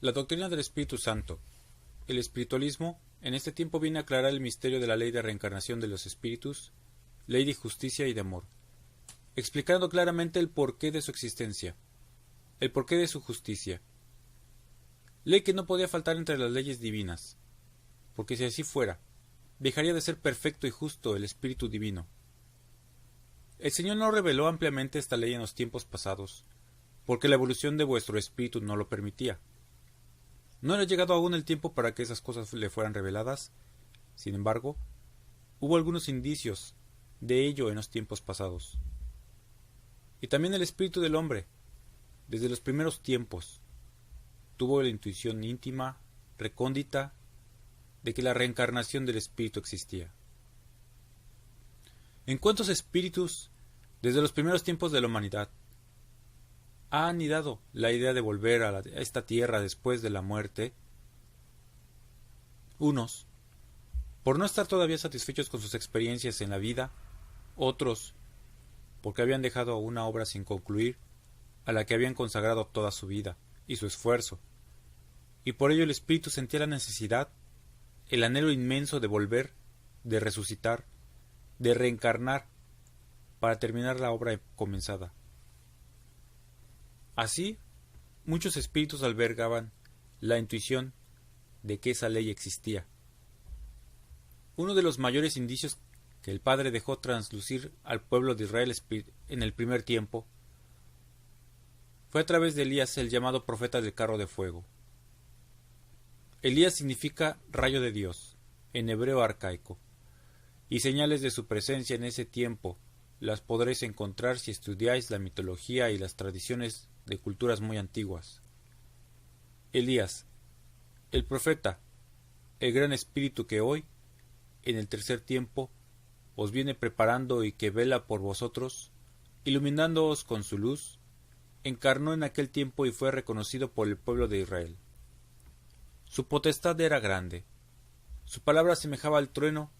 La doctrina del Espíritu Santo. El espiritualismo en este tiempo viene a aclarar el misterio de la ley de reencarnación de los espíritus, ley de justicia y de amor, explicando claramente el porqué de su existencia, el porqué de su justicia, ley que no podía faltar entre las leyes divinas, porque si así fuera, dejaría de ser perfecto y justo el Espíritu Divino. El Señor no reveló ampliamente esta ley en los tiempos pasados, porque la evolución de vuestro espíritu no lo permitía. No era llegado aún el tiempo para que esas cosas le fueran reveladas. Sin embargo, hubo algunos indicios de ello en los tiempos pasados. Y también el espíritu del hombre, desde los primeros tiempos, tuvo la intuición íntima, recóndita, de que la reencarnación del espíritu existía. ¿En cuántos espíritus, desde los primeros tiempos de la humanidad, ha anidado la idea de volver a esta tierra después de la muerte? Unos, por no estar todavía satisfechos con sus experiencias en la vida; otros, porque habían dejado una obra sin concluir, a la que habían consagrado toda su vida y su esfuerzo, y por ello el espíritu sentía la necesidad, el anhelo inmenso de volver, de resucitar, de reencarnar, para terminar la obra comenzada. Así, muchos espíritus albergaban la intuición de que esa ley existía. Uno de los mayores indicios que el Padre dejó traslucir al pueblo de Israel en el primer tiempo fue a través de Elías, el llamado profeta del carro de fuego. Elías significa rayo de Dios, en hebreo arcaico, y señales de su presencia en ese tiempo las podréis encontrar si estudiáis la mitología y las tradiciones de culturas muy antiguas. Elías, el profeta, el gran espíritu que hoy, en el tercer tiempo, os viene preparando y que vela por vosotros, iluminándoos con su luz, encarnó en aquel tiempo y fue reconocido por el pueblo de Israel. Su potestad era grande, su palabra semejaba al trueno,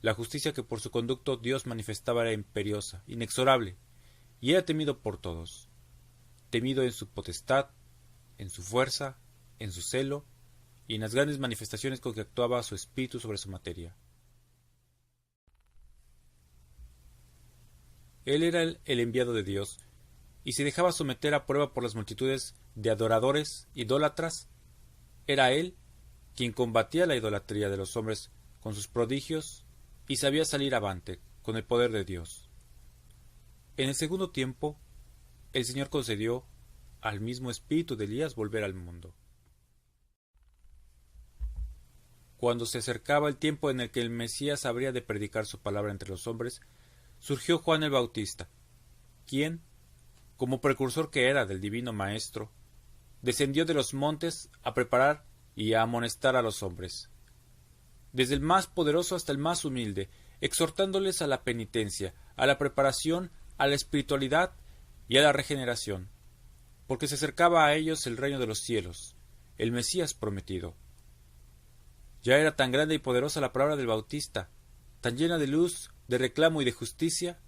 la justicia que por su conducto Dios manifestaba era imperiosa, inexorable, y era temido por todos, temido en su potestad, en su fuerza, en su celo, y en las grandes manifestaciones con que actuaba su espíritu sobre su materia. Él era el enviado de Dios, y se dejaba someter a prueba por las multitudes de adoradores, idólatras. Era él quien combatía la idolatría de los hombres con sus prodigios y sabía salir avante con el poder de Dios. En el segundo tiempo, el Señor concedió al mismo espíritu de Elías volver al mundo. Cuando se acercaba el tiempo en el que el Mesías habría de predicar su palabra entre los hombres, surgió Juan el Bautista, quien, como precursor que era del divino Maestro, descendió de los montes a preparar y a amonestar a los hombres, desde el más poderoso hasta el más humilde, exhortándoles a la penitencia, a la preparación, a la espiritualidad y a la regeneración, porque se acercaba a ellos el reino de los cielos, el Mesías prometido. Ya era tan grande y poderosa la palabra del Bautista, tan llena de luz, de reclamo y de justicia,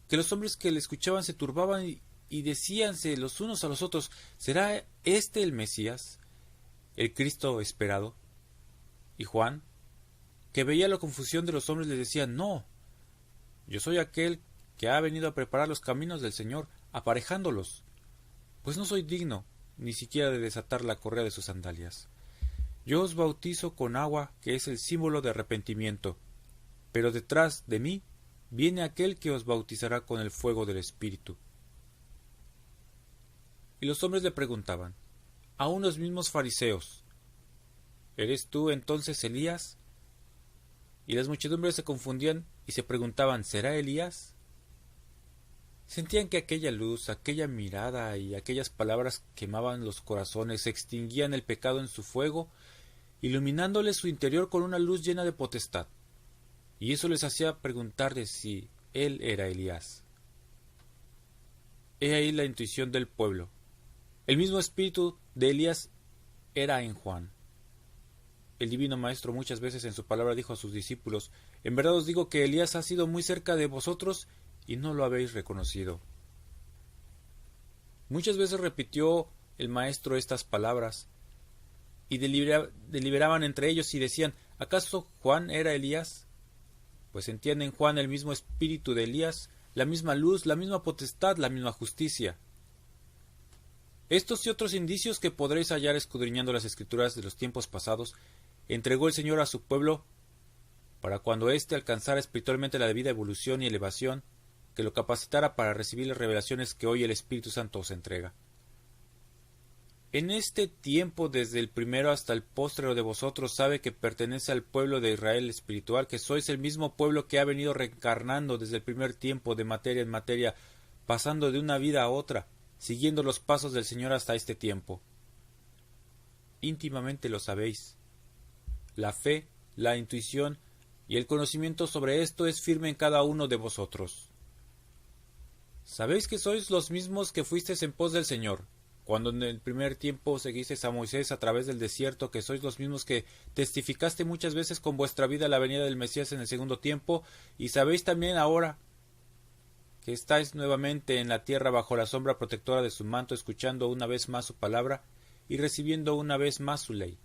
que los hombres que le escuchaban se turbaban y decíanse los unos a los otros: ¿será este el Mesías, el Cristo esperado? Y Juan, que veía la confusión de los hombres, les decía: no, yo soy aquel que ha venido a preparar los caminos del Señor, aparejándolos, pues no soy digno ni siquiera de desatar la correa de sus sandalias. Yo os bautizo con agua, que es el símbolo de arrepentimiento, pero detrás de mí viene aquel que os bautizará con el fuego del Espíritu. Y los hombres le preguntaban, aun los mismos fariseos: ¿eres tú entonces Elías? Y las muchedumbres se confundían y se preguntaban: ¿será Elías? Sentían que aquella luz, aquella mirada y aquellas palabras quemaban los corazones, extinguían el pecado en su fuego, iluminándoles su interior con una luz llena de potestad, y eso les hacía preguntarles si él era Elías. He ahí la intuición del pueblo. El mismo espíritu de Elías era en Juan. El divino Maestro muchas veces en su palabra dijo a sus discípulos: en verdad os digo que Elías ha sido muy cerca de vosotros y no lo habéis reconocido. Muchas veces repitió el Maestro estas palabras, y deliberaban entre ellos y decían, ¿acaso Juan era Elías? Pues entiende en Juan el mismo espíritu de Elías, la misma luz, la misma potestad, la misma justicia. Estos y otros indicios que podréis hallar escudriñando las escrituras de los tiempos pasados, entregó el Señor a su pueblo para cuando éste alcanzara espiritualmente la debida evolución y elevación, que lo capacitara para recibir las revelaciones que hoy el Espíritu Santo os entrega. En este tiempo, desde el primero hasta el póstrero de vosotros, sabe que pertenece al pueblo de Israel espiritual, que sois el mismo pueblo que ha venido reencarnando desde el primer tiempo de materia en materia, pasando de una vida a otra, siguiendo los pasos del Señor hasta este tiempo. Íntimamente lo sabéis. La fe, la intuición y el conocimiento sobre esto es firme en cada uno de vosotros. Sabéis que sois los mismos que fuisteis en pos del Señor, cuando en el primer tiempo seguisteis a Moisés a través del desierto, que sois los mismos que testificaste muchas veces con vuestra vida la venida del Mesías en el segundo tiempo, y sabéis también ahora que estáis nuevamente en la tierra bajo la sombra protectora de su manto, escuchando una vez más su palabra y recibiendo una vez más su ley.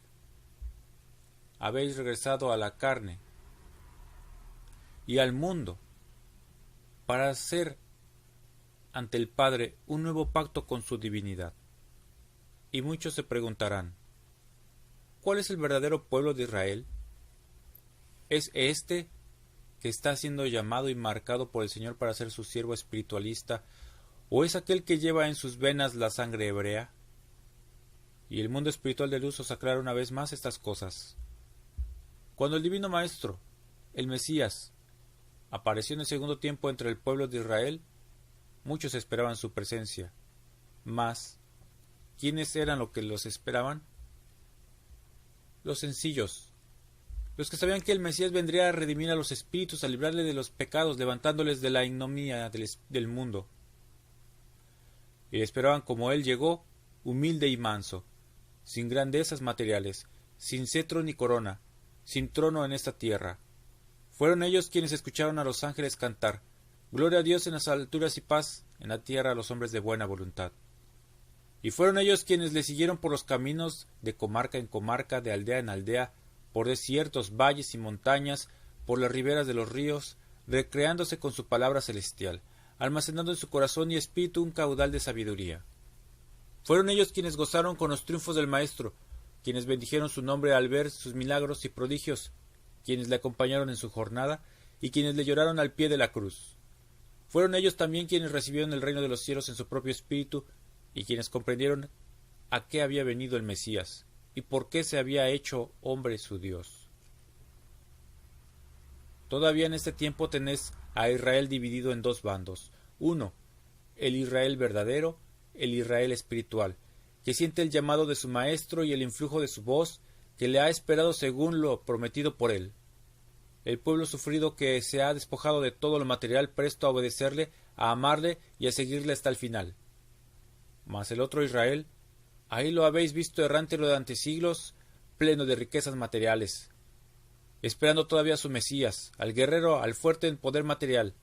Habéis regresado a la carne y al mundo para hacer ante el Padre un nuevo pacto con su divinidad. Y muchos se preguntarán, ¿cuál es el verdadero pueblo de Israel? ¿Es este que está siendo llamado y marcado por el Señor para ser su siervo espiritualista, o es aquel que lleva en sus venas la sangre hebrea? Y el mundo espiritual de luz os aclara una vez más estas cosas. Cuando el Divino Maestro, el Mesías, apareció en el segundo tiempo entre el pueblo de Israel, muchos esperaban su presencia, mas ¿quiénes eran los que los esperaban? Los sencillos, los que sabían que el Mesías vendría a redimir a los espíritus, a librarles de los pecados, levantándoles de la ignominia del mundo. Y esperaban como él llegó, humilde y manso, sin grandezas materiales, sin cetro ni corona, sin trono en esta tierra. Fueron ellos quienes escucharon a los ángeles cantar, gloria a Dios en las alturas y paz en la tierra a los hombres de buena voluntad. Y fueron ellos quienes le siguieron por los caminos de comarca en comarca, de aldea en aldea, por desiertos, valles y montañas, por las riberas de los ríos, recreándose con su palabra celestial, almacenando en su corazón y espíritu un caudal de sabiduría. Fueron ellos quienes gozaron con los triunfos del Maestro, quienes bendijeron su nombre al ver sus milagros y prodigios, quienes le acompañaron en su jornada y quienes le lloraron al pie de la cruz. Fueron ellos también quienes recibieron el reino de los cielos en su propio espíritu y quienes comprendieron a qué había venido el Mesías y por qué se había hecho hombre su Dios. Todavía en este tiempo tenés a Israel dividido en dos bandos. Uno, el Israel verdadero, el Israel espiritual, que siente el llamado de su Maestro y el influjo de su voz, que le ha esperado según lo prometido por él. El pueblo sufrido que se ha despojado de todo lo material, presto a obedecerle, a amarle y a seguirle hasta el final. Mas el otro Israel, ahí lo habéis visto errante durante siglos, pleno de riquezas materiales, esperando todavía a su Mesías, al guerrero, al fuerte en poder material,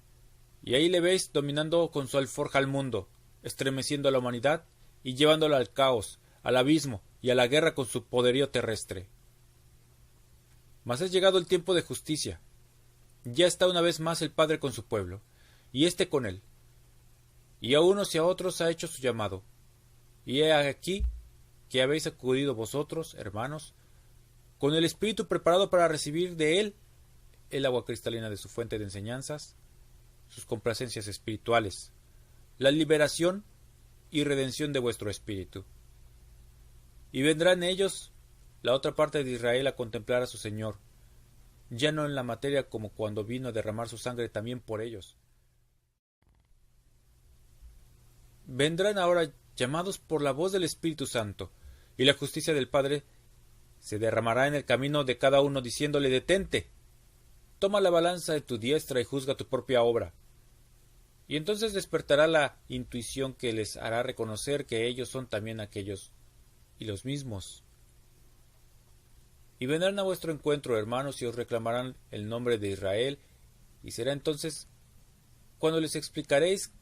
y ahí le veis dominando con su alforja al mundo, estremeciendo a la humanidad y llevándola al caos, al abismo y a la guerra con su poderío terrestre. Mas es llegado el tiempo de justicia. Ya está una vez más el Padre con su pueblo, y éste con él. Y a unos y a otros ha hecho su llamado. Y he aquí que habéis acudido vosotros, hermanos, con el espíritu preparado para recibir de él el agua cristalina de su fuente de enseñanzas, sus complacencias espirituales, la liberación y redención de vuestro espíritu. Y vendrán ellos, la otra parte de Israel, a contemplar a su Señor, ya no en la materia como cuando vino a derramar su sangre también por ellos. Vendrán ahora llamados por la voz del Espíritu Santo, y la justicia del Padre se derramará en el camino de cada uno, diciéndole: detente, toma la balanza de tu diestra y juzga tu propia obra. Y entonces despertará la intuición que les hará reconocer que ellos son también aquellos y los mismos. Y vendrán a vuestro encuentro, hermanos, y os reclamarán el nombre de Israel, y será entonces cuando les explicaréis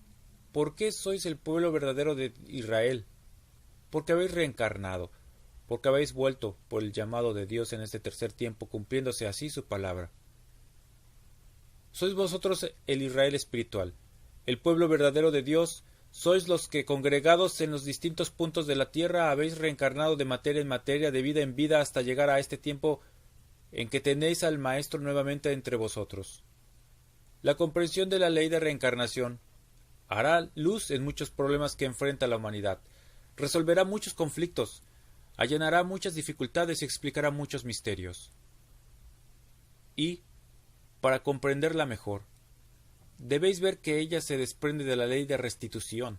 por qué sois el pueblo verdadero de Israel, porque habéis reencarnado, porque habéis vuelto por el llamado de Dios en este tercer tiempo, cumpliéndose así su palabra. Sois vosotros el Israel espiritual, el pueblo verdadero de Dios. Sois los que, congregados en los distintos puntos de la tierra, habéis reencarnado de materia en materia, de vida en vida, hasta llegar a este tiempo en que tenéis al Maestro nuevamente entre vosotros. La comprensión de la ley de reencarnación hará luz en muchos problemas que enfrenta la humanidad, resolverá muchos conflictos, allanará muchas dificultades y explicará muchos misterios. Y, para comprenderla mejor, debéis ver que ella se desprende de la ley de restitución.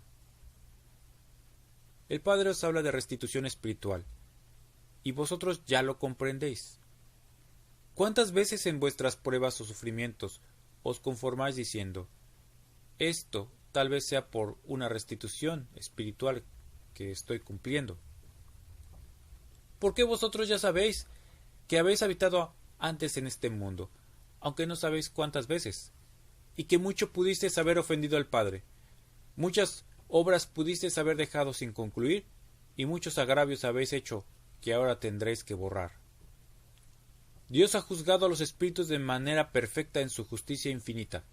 El Padre os habla de restitución espiritual, y vosotros ya lo comprendéis. ¿Cuántas veces en vuestras pruebas o sufrimientos os conformáis diciendo, esto tal vez sea por una restitución espiritual que estoy cumpliendo? Porque vosotros ya sabéis que habéis habitado antes en este mundo, aunque no sabéis cuántas veces, y que mucho pudisteis haber ofendido al Padre, muchas obras pudisteis haber dejado sin concluir, y muchos agravios habéis hecho que ahora tendréis que borrar. Dios ha juzgado a los espíritus de manera perfecta en su justicia infinita,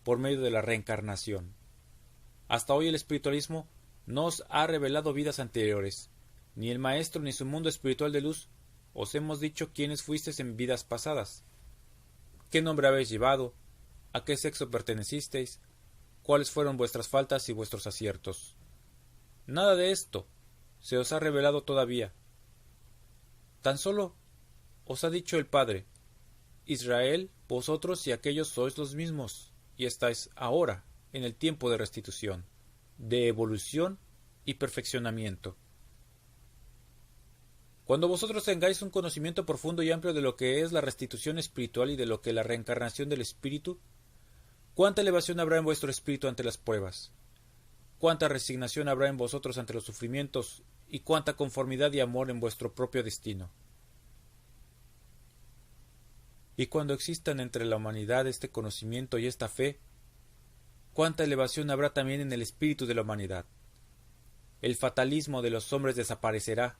por medio de la reencarnación. Hasta hoy el espiritualismo no os ha revelado vidas anteriores, ni el Maestro ni su mundo espiritual de luz os hemos dicho quiénes fuisteis en vidas pasadas, qué nombre habéis llevado, a qué sexo pertenecisteis, cuáles fueron vuestras faltas y vuestros aciertos. Nada de esto se os ha revelado todavía. Tan solo os ha dicho el Padre, Israel, vosotros y aquellos sois los mismos, y estáis ahora en el tiempo de restitución, de evolución y perfeccionamiento. Cuando vosotros tengáis un conocimiento profundo y amplio de lo que es la restitución espiritual y de lo que es la reencarnación del espíritu, ¿cuánta elevación habrá en vuestro espíritu ante las pruebas? ¿Cuánta resignación habrá en vosotros ante los sufrimientos? ¿Y cuánta conformidad y amor en vuestro propio destino? Y cuando existan entre la humanidad este conocimiento y esta fe, ¿cuánta elevación habrá también en el espíritu de la humanidad? El fatalismo de los hombres desaparecerá,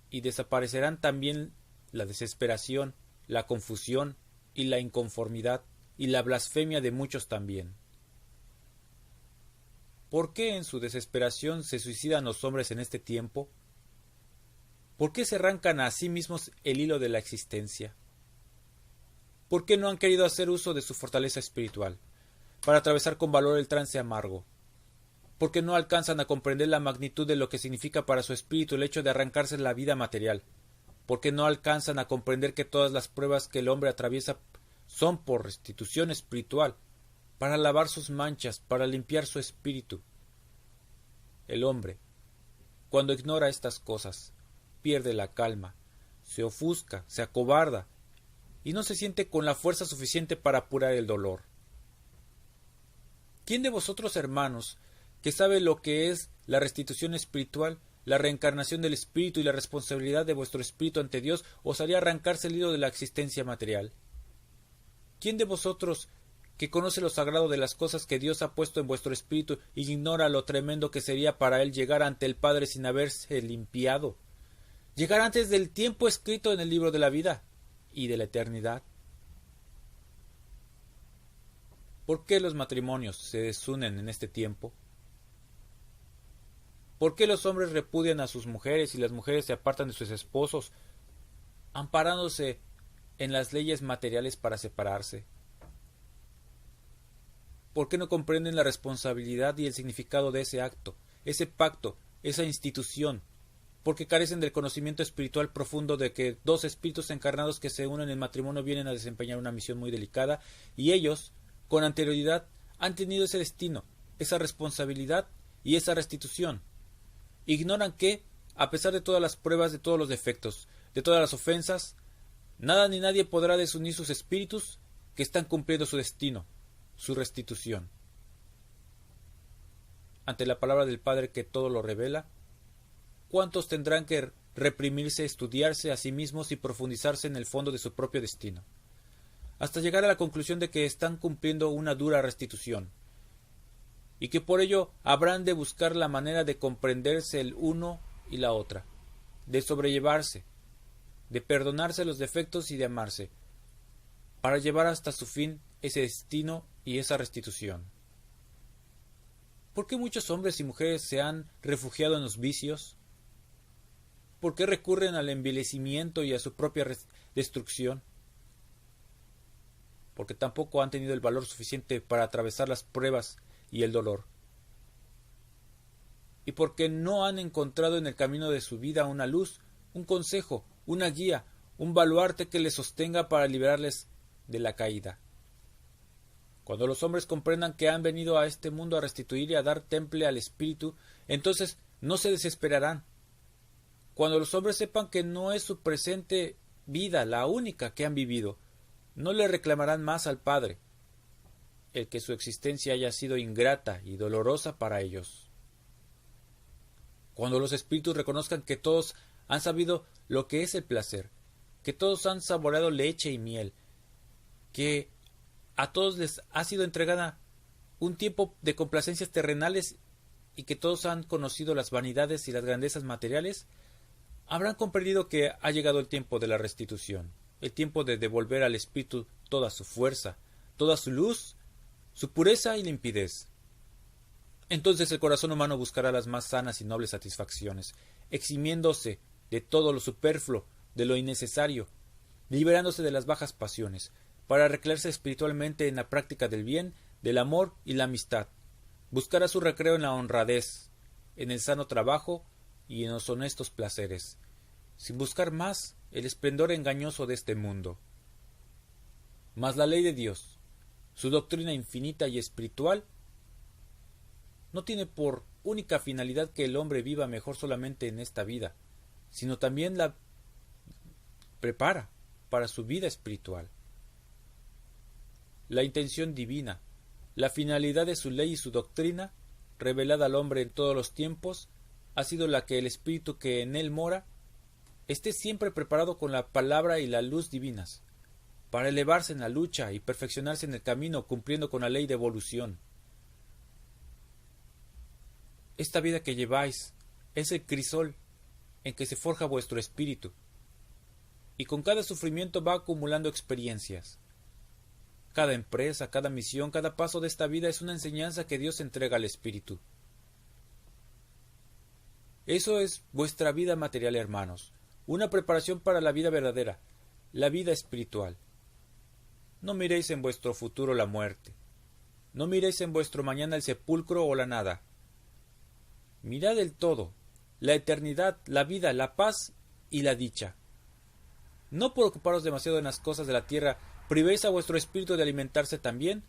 y desaparecerán también la desesperación, la confusión y la inconformidad, y la blasfemia de muchos también. ¿Por qué en su desesperación se suicidan los hombres en este tiempo? ¿Por qué se arrancan a sí mismos el hilo de la existencia? ¿Por qué no han querido hacer uso de su fortaleza espiritual para atravesar con valor el trance amargo? ¿Por qué no alcanzan a comprender la magnitud de lo que significa para su espíritu el hecho de arrancarse la vida material? ¿Por qué no alcanzan a comprender que todas las pruebas que el hombre atraviesa son por restitución espiritual, para lavar sus manchas, para limpiar su espíritu? El hombre, cuando ignora estas cosas, pierde la calma, se ofusca, se acobarda, y no se siente con la fuerza suficiente para apurar el dolor. ¿Quién de vosotros, hermanos, que sabe lo que es la restitución espiritual, la reencarnación del espíritu y la responsabilidad de vuestro espíritu ante Dios, os haría arrancarse el hilo de la existencia material? ¿Quién de vosotros, que conoce lo sagrado de las cosas que Dios ha puesto en vuestro espíritu, ignora lo tremendo que sería para él llegar ante el Padre sin haberse limpiado? Llegar antes del tiempo escrito en el libro de la vida y de la eternidad. ¿Por qué los matrimonios se desunen en este tiempo? ¿Por qué los hombres repudian a sus mujeres y las mujeres se apartan de sus esposos, amparándose en las leyes materiales para separarse? ¿Por qué no comprenden la responsabilidad y el significado de ese acto, ese pacto, esa institución? Porque carecen del conocimiento espiritual profundo de que dos espíritus encarnados que se unen en matrimonio vienen a desempeñar una misión muy delicada, y ellos, con anterioridad, han tenido ese destino, esa responsabilidad y esa restitución. Ignoran que, a pesar de todas las pruebas, de todos los defectos, de todas las ofensas, nada ni nadie podrá desunir sus espíritus que están cumpliendo su destino, su restitución. Ante la palabra del Padre que todo lo revela, ¿cuántos tendrán que reprimirse, estudiarse a sí mismos y profundizarse en el fondo de su propio destino, hasta llegar a la conclusión de que están cumpliendo una dura restitución, y que por ello habrán de buscar la manera de comprenderse el uno y la otra, de sobrellevarse, de perdonarse los defectos y de amarse, para llevar hasta su fin ese destino y esa restitución. ¿Por qué muchos hombres y mujeres se han refugiado en los vicios? ¿Por qué recurren al envilecimiento y a su propia destrucción? Porque tampoco han tenido el valor suficiente para atravesar las pruebas y el dolor. Y porque no han encontrado en el camino de su vida una luz, un consejo, una guía, un baluarte que les sostenga para liberarles de la caída. Cuando los hombres comprendan que han venido a este mundo a restituir y a dar temple al espíritu, entonces no se desesperarán. Cuando los hombres sepan que no es su presente vida la única que han vivido, no le reclamarán más al Padre, el que su existencia haya sido ingrata y dolorosa para ellos. Cuando los espíritus reconozcan que todos han sabido lo que es el placer, que todos han saboreado leche y miel, que a todos les ha sido entregada un tiempo de complacencias terrenales y que todos han conocido las vanidades y las grandezas materiales, habrán comprendido que ha llegado el tiempo de la restitución, el tiempo de devolver al espíritu toda su fuerza, toda su luz, su pureza y limpidez. Entonces el corazón humano buscará las más sanas y nobles satisfacciones, eximiéndose de todo lo superfluo, de lo innecesario, liberándose de las bajas pasiones, para recrearse espiritualmente en la práctica del bien, del amor y la amistad. Buscará su recreo en la honradez, en el sano trabajo y en los honestos placeres, sin buscar más el esplendor engañoso de este mundo. Mas la ley de Dios, su doctrina infinita y espiritual, no tiene por única finalidad que el hombre viva mejor solamente en esta vida, sino también la prepara para su vida espiritual. La intención divina, la finalidad de su ley y su doctrina, revelada al hombre en todos los tiempos, ha sido la que el espíritu que en él mora esté siempre preparado con la palabra y la luz divinas, para elevarse en la lucha y perfeccionarse en el camino cumpliendo con la ley de evolución. Esta vida que lleváis es el crisol en que se forja vuestro espíritu, y con cada sufrimiento va acumulando experiencias. Cada empresa, cada misión, cada paso de esta vida es una enseñanza que Dios entrega al espíritu. Eso es vuestra vida material, hermanos, una preparación para la vida verdadera, la vida espiritual. No miréis en vuestro futuro la muerte, no miréis en vuestro mañana el sepulcro o la nada. Mirad el todo, la eternidad, la vida, la paz y la dicha. No por ocuparos demasiado en las cosas de la tierra, privéis a vuestro espíritu de alimentarse también,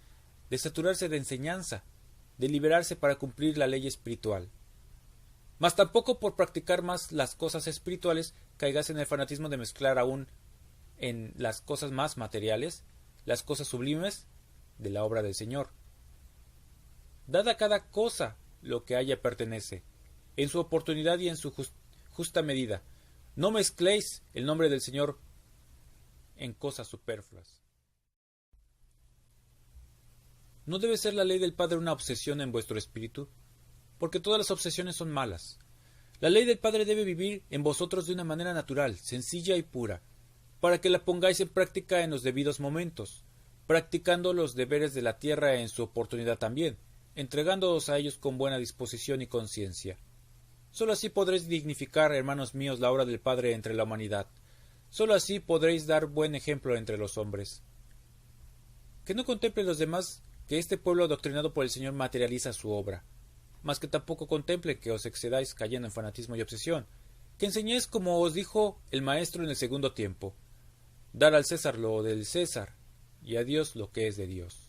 de saturarse de enseñanza, de liberarse para cumplir la ley espiritual. Mas tampoco por practicar más las cosas espirituales caigáis en el fanatismo de mezclar aún en las cosas más materiales, las cosas sublimes de la obra del Señor. Dad a cada cosa lo que a ella pertenece, en su oportunidad y en su justa medida. No mezcléis el nombre del Señor en cosas superfluas. ¿No debe ser la ley del Padre una obsesión en vuestro espíritu? Porque todas las obsesiones son malas. La ley del Padre debe vivir en vosotros de una manera natural, sencilla y pura, para que la pongáis en práctica en los debidos momentos, practicando los deberes de la tierra en su oportunidad también, entregándoos a ellos con buena disposición y conciencia. Sólo así podréis dignificar, hermanos míos, la obra del Padre entre la humanidad. Sólo así podréis dar buen ejemplo entre los hombres. Que no contemplen los demás que este pueblo adoctrinado por el Señor materializa su obra, mas que tampoco contemplen que os excedáis cayendo en fanatismo y obsesión, que enseñéis como os dijo el Maestro en el segundo tiempo, dar al César lo del César, y a Dios lo que es de Dios.